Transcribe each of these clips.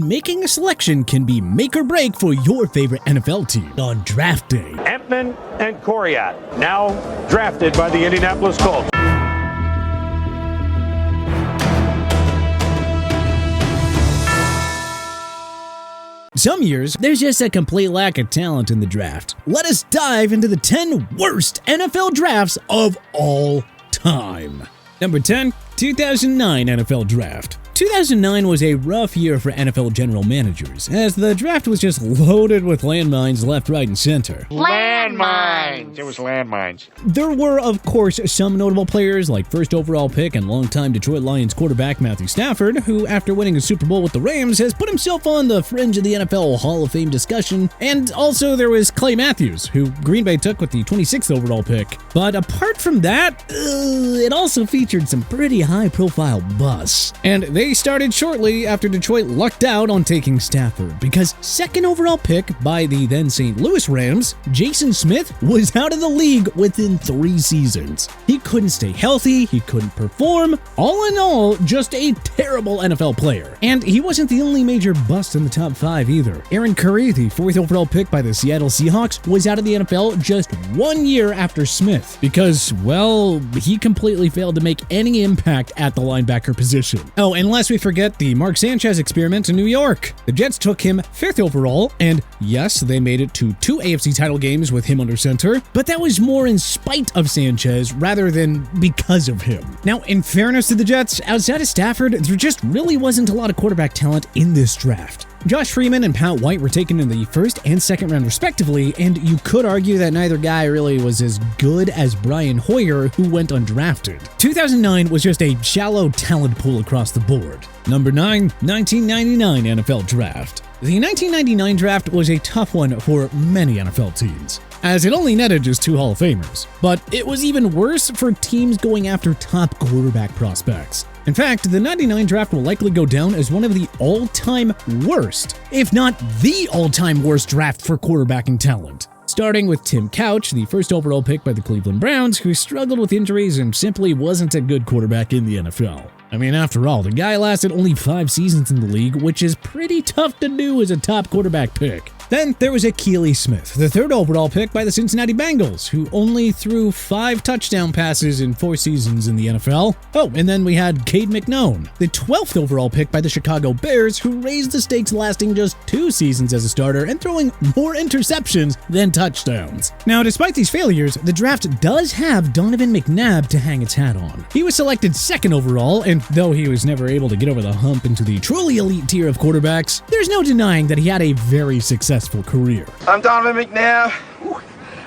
Making a selection can be make or break for your favorite NFL team on draft day. Entman and Coriat, now drafted by the Indianapolis Colts. Some years, there's just a complete lack of talent in the draft. Let us dive into the 10 worst NFL drafts of all time. Number 10, 2009 NFL Draft. 2009 was a rough year for NFL general managers, as the draft was just loaded with landmines left, right, and center. Landmines! It was landmines. There were, of course, some notable players like first overall pick and longtime Detroit Lions quarterback Matthew Stafford, who, after winning a Super Bowl with the Rams, has put himself on the fringe of the NFL Hall of Fame discussion. And also there was Clay Matthews, who Green Bay took with the 26th overall pick. But apart from that, it also featured some pretty high-profile busts. And they started shortly after Detroit lucked out on taking Stafford, because second overall pick by the then St. Louis Rams, Jason Smith was out of the league within 3 seasons. He couldn't stay healthy, he couldn't perform. All in all, just a terrible NFL player. And he wasn't the only major bust in the top 5 either. Aaron Curry, the 4th overall pick by the Seattle Seahawks, was out of the NFL just 1 year after Smith, because, well, he completely failed to make any impact at the linebacker position. Oh, and lest we forget the Mark Sanchez experiment in New York. The Jets took him 5th overall, and yes, they made it to 2 AFC title games with him under center, but that was more in spite of Sanchez rather than because of him. Now, in fairness to the Jets, outside of Stafford, there just really wasn't a lot of quarterback talent in this draft. Josh Freeman and Pat White were taken in the 1st and 2nd round respectively, and you could argue that neither guy really was as good as Brian Hoyer, who went undrafted. 2009 was just a shallow talent pool across the board. Number 9, 1999 NFL Draft. The 1999 draft was a tough one for many NFL teams, as it only netted just 2 Hall of Famers. But it was even worse for teams going after top quarterback prospects. In fact, the 99 draft will likely go down as one of the all-time worst, if not the all-time worst draft for quarterbacking talent. Starting with Tim Couch, the 1st overall pick by the Cleveland Browns, who struggled with injuries and simply wasn't a good quarterback in the NFL. I mean, after all, the guy lasted only 5 seasons in the league, which is pretty tough to do as a top quarterback pick. Then there was Akili Smith, the 3rd overall pick by the Cincinnati Bengals, who only threw 5 touchdown passes in 4 seasons in the NFL. Oh, and then we had Cade McNown, the 12th overall pick by the Chicago Bears, who raised the stakes lasting just 2 seasons as a starter and throwing more interceptions than touchdowns. Now, despite these failures, the draft does have Donovan McNabb to hang its hat on. He was selected 2nd overall, and though he was never able to get over the hump into the truly elite tier of quarterbacks, there's no denying that he had a very successful career. I'm Donovan McNabb.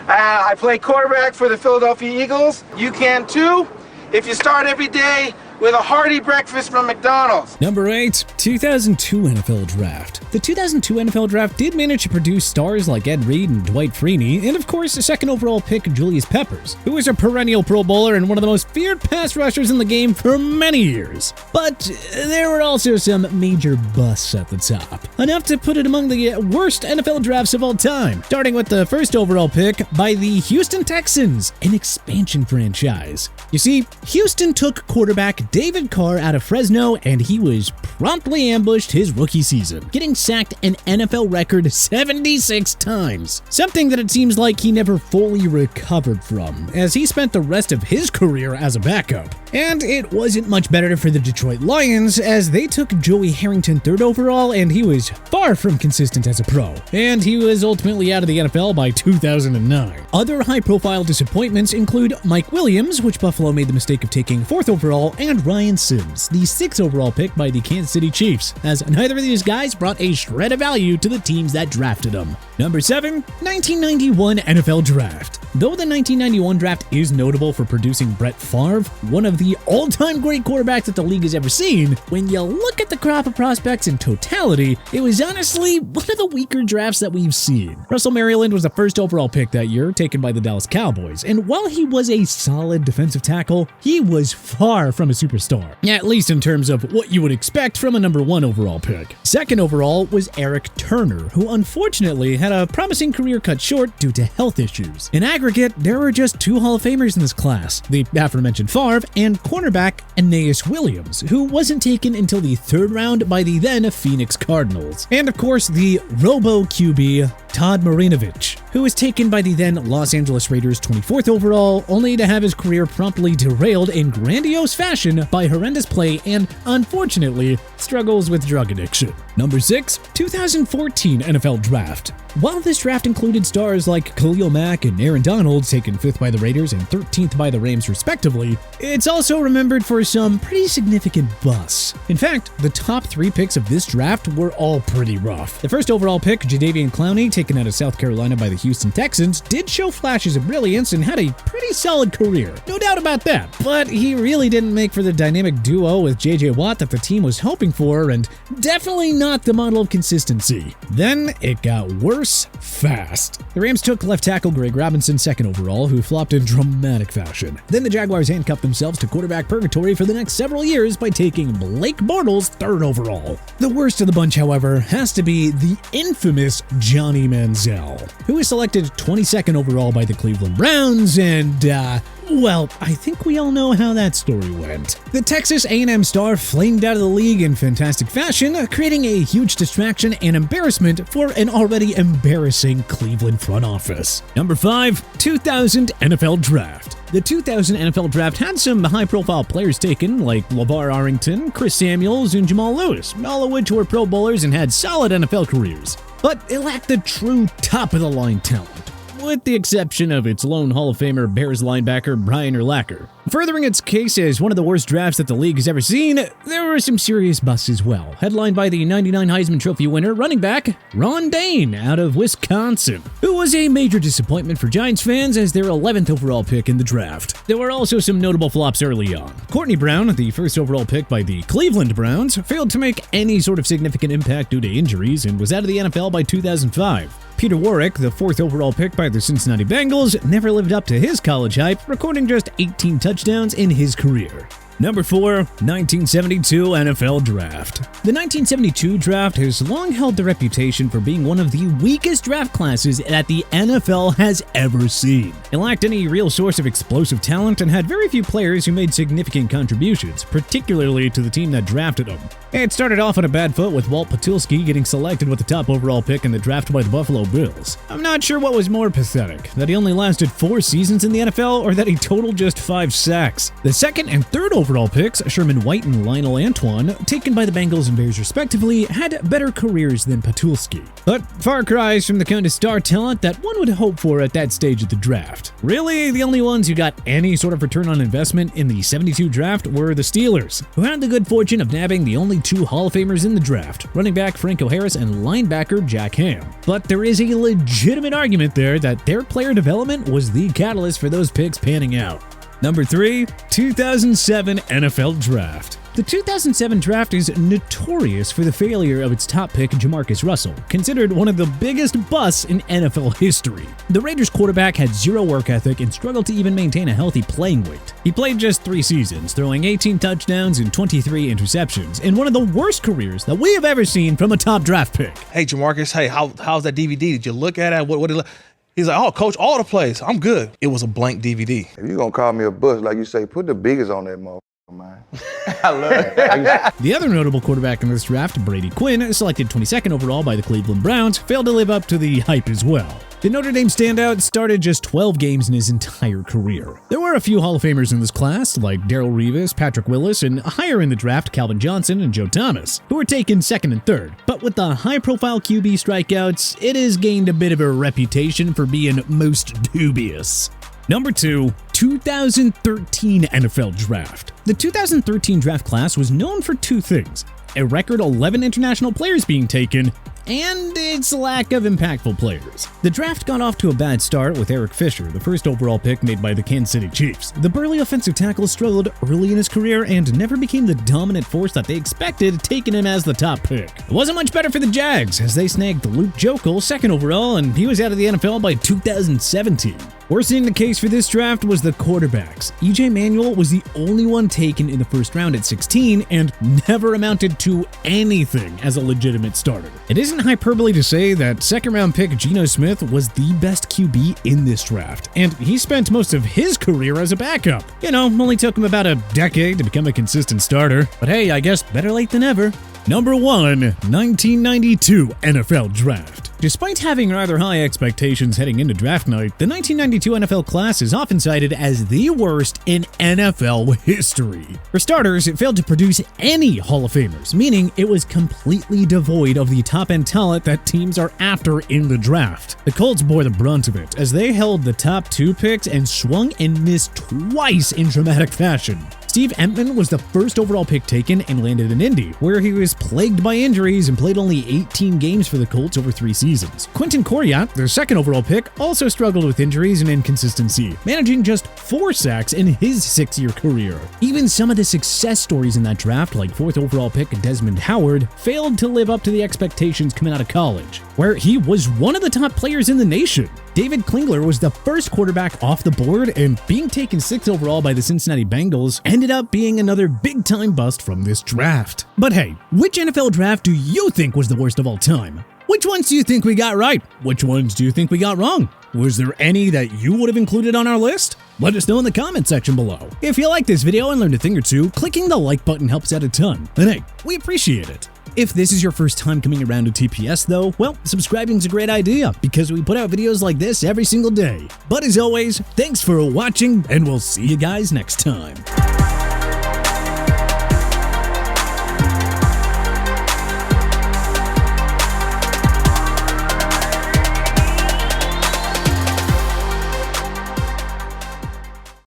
I play quarterback for the Philadelphia Eagles. You can too, if you start every day with a hearty breakfast from McDonald's. Number 8, 2002 NFL Draft. The 2002 NFL Draft did manage to produce stars like Ed Reed and Dwight Freeney, and of course, the 2nd overall pick Julius Peppers, who was a perennial Pro Bowler and one of the most feared pass rushers in the game for many years. But there were also some major busts at the top, enough to put it among the worst NFL drafts of all time, starting with the 1st overall pick by the Houston Texans, an expansion franchise. You see, Houston took quarterback David Carr out of Fresno, and he was promptly ambushed his rookie season, getting sacked an NFL record 76 times, something that it seems like he never fully recovered from, as he spent the rest of his career as a backup. And it wasn't much better for the Detroit Lions, as they took Joey Harrington 3rd overall, and he was far from consistent as a pro, and he was ultimately out of the NFL by 2009. Other high-profile disappointments include Mike Williams, which Buffalo made the mistake of taking 4th overall, and Ryan Sims, the 6th overall pick by the Kansas City Chiefs, as neither of these guys brought a shred of value to the teams that drafted them. Number 7, 1991 NFL Draft. Though the 1991 draft is notable for producing Brett Favre, one of the all-time great quarterbacks that the league has ever seen, when you look at the crop of prospects in totality, it was honestly one of the weaker drafts that we've seen. Russell Maryland was the 1st overall pick that year, taken by the Dallas Cowboys, and while he was a solid defensive tackle, he was far from a superstar, at least in terms of what you would expect from a number 1 overall pick. Second overall was Eric Turner, who unfortunately had a promising career cut short due to health issues. In aggregate, there were just 2 Hall of Famers in this class, the aforementioned Favre and cornerback Aeneas Williams, who wasn't taken until the 3rd round by the then Phoenix Cardinals. And of course, the Robo QB Todd Marinovich, who was taken by the then Los Angeles Raiders 24th overall, only to have his career promptly derailed in grandiose fashion by horrendous play and, unfortunately, struggles with drug addiction. Number 6, 2014 NFL Draft. While this draft included stars like Khalil Mack and Aaron Donald, taken 5th by the Raiders and 13th by the Rams respectively, it's also remembered for some pretty significant busts. In fact, the top 3 picks of this draft were all pretty rough. The first overall pick, Jadeveon Clowney, taken out of South Carolina by the Houston Texans, did show flashes of brilliance and had a pretty solid career. No doubt about that, but he really didn't make for the dynamic duo with J.J. Watt that the team was hoping for, and definitely not the model of consistency. Then it got worse fast. The Rams took left tackle Greg Robinson 2nd overall, who flopped in dramatic fashion. Then the Jaguars handcuffed themselves to quarterback purgatory for the next several years by taking Blake Bortles 3rd overall. The worst of the bunch, however, has to be the infamous Johnny Manziel, who was selected 22nd overall by the Cleveland Browns, and well, I think we all know how that story went. The Texas A&M star flamed out of the league in fantastic fashion, creating a huge distraction and embarrassment for an already embarrassing Cleveland front office. Number 5, 2000 NFL Draft. The 2000 NFL Draft had some high-profile players taken, like LeVar Arrington, Chris Samuels, and Jamal Lewis, all of which were Pro Bowlers and had solid NFL careers. But it lacked the true top-of-the-line talent, with the exception of its lone Hall of Famer Bears linebacker Brian Urlacher. Furthering its case as one of the worst drafts that the league has ever seen, there were some serious busts as well, headlined by the '99 Heisman Trophy winner running back Ron Dayne out of Wisconsin, who was a major disappointment for Giants fans as their 11th overall pick in the draft. There were also some notable flops early on. Courtney Brown, the 1st overall pick by the Cleveland Browns, failed to make any sort of significant impact due to injuries and was out of the NFL by 2005. Peter Warrick, the 4th overall pick by the Cincinnati Bengals, never lived up to his college hype, recording just 18 touchdowns in his career. Number 4, 1972 NFL Draft. The 1972 draft has long held the reputation for being one of the weakest draft classes that the NFL has ever seen. It lacked any real source of explosive talent and had very few players who made significant contributions, particularly to the team that drafted them. It started off on a bad foot with Walt Patulski getting selected with the top overall pick in the draft by the Buffalo Bills. I'm not sure what was more pathetic, that he only lasted 4 seasons in the NFL or that he totaled just 5 sacks. The 2nd and 3rd overall picks, Sherman White and Lionel Antoine, taken by the Bengals and Bears respectively, had better careers than Patulski, but far cries from the kind of star talent that one would hope for at that stage of the draft. Really, the only ones who got any sort of return on investment in the 72 draft were the Steelers, who had the good fortune of nabbing the only 2 Hall of Famers in the draft, running back Franco Harris and linebacker Jack Ham. But there is a legitimate argument there that their player development was the catalyst for those picks panning out. Number 3, 2007 NFL Draft. The 2007 draft is notorious for the failure of its top pick, Jamarcus Russell, considered one of the biggest busts in NFL history. The Raiders quarterback had zero work ethic and struggled to even maintain a healthy playing weight. He played just 3 seasons, throwing 18 touchdowns and 23 interceptions, in one of the worst careers that we have ever seen from a top draft pick. Hey, Jamarcus, hey, how's that DVD? Did you look at it? What did it look? He's like, oh, coach, all the plays. I'm good. It was a blank DVD. If you're going to call me a bust, like you say, put the biggest on that motherfucker, man. I love it. The other notable quarterback in this draft, Brady Quinn, selected 22nd overall by the Cleveland Browns, failed to live up to the hype as well. The Notre Dame standout started just 12 games in his entire career. There were a few Hall of Famers in this class, like Darrelle Revis, Patrick Willis, and higher in the draft, Calvin Johnson and Joe Thomas, who were taken 2nd and 3rd. But with the high-profile QB strikeouts, it has gained a bit of a reputation for being most dubious. Number 2, 2013 NFL Draft. The 2013 draft class was known for 2 things: a record 11 international players being taken, and its lack of impactful players. The draft got off to a bad start with Eric Fisher, the 1st overall pick made by the Kansas City Chiefs. The burly offensive tackle struggled early in his career and never became the dominant force that they expected, taking him as the top pick. It wasn't much better for the Jags, as they snagged Luke Joeckel 2nd overall, and he was out of the NFL by 2017. Worsening the case for this draft was the quarterbacks. E.J. Manuel was the only one taken in the first round at 16 and never amounted to anything as a legitimate starter. It isn't hyperbole to say that second-round pick Geno Smith was the best QB in this draft, and he spent most of his career as a backup. You know, only took him about a decade to become a consistent starter, but hey, I guess better late than never. Number 1, 1992 NFL Draft. Despite having rather high expectations heading into draft night, the 1992 NFL class is often cited as the worst in NFL history. For starters, it failed to produce any Hall of Famers, meaning it was completely devoid of the top-end talent that teams are after in the draft. The Colts bore the brunt of it, as they held the top 2 picks and swung and missed twice in dramatic fashion. Steve Entman was the first overall pick taken and landed in Indy, where he was plagued by injuries and played only 18 games for the Colts over 3 seasons. Quentin Coriat, their second overall pick, also struggled with injuries and inconsistency, managing just 4 sacks in his 6-year career. Even some of the success stories in that draft, like 4th overall pick Desmond Howard, failed to live up to the expectations coming out of college, where he was one of the top players in the nation. David Klingler was the first quarterback off the board, and being taken 6th overall by the Cincinnati Bengals ended up being another big-time bust from this draft. But hey, which NFL draft do you think was the worst of all time? Which ones do you think we got right? Which ones do you think we got wrong? Was there any that you would have included on our list? Let us know in the comment section below. If you like this video and learned a thing or two, clicking the like button helps out a ton. And hey, we appreciate it. If this is your first time coming around to TPS though, well, subscribing's a great idea because we put out videos like this every single day. But as always, thanks for watching and we'll see you guys next time.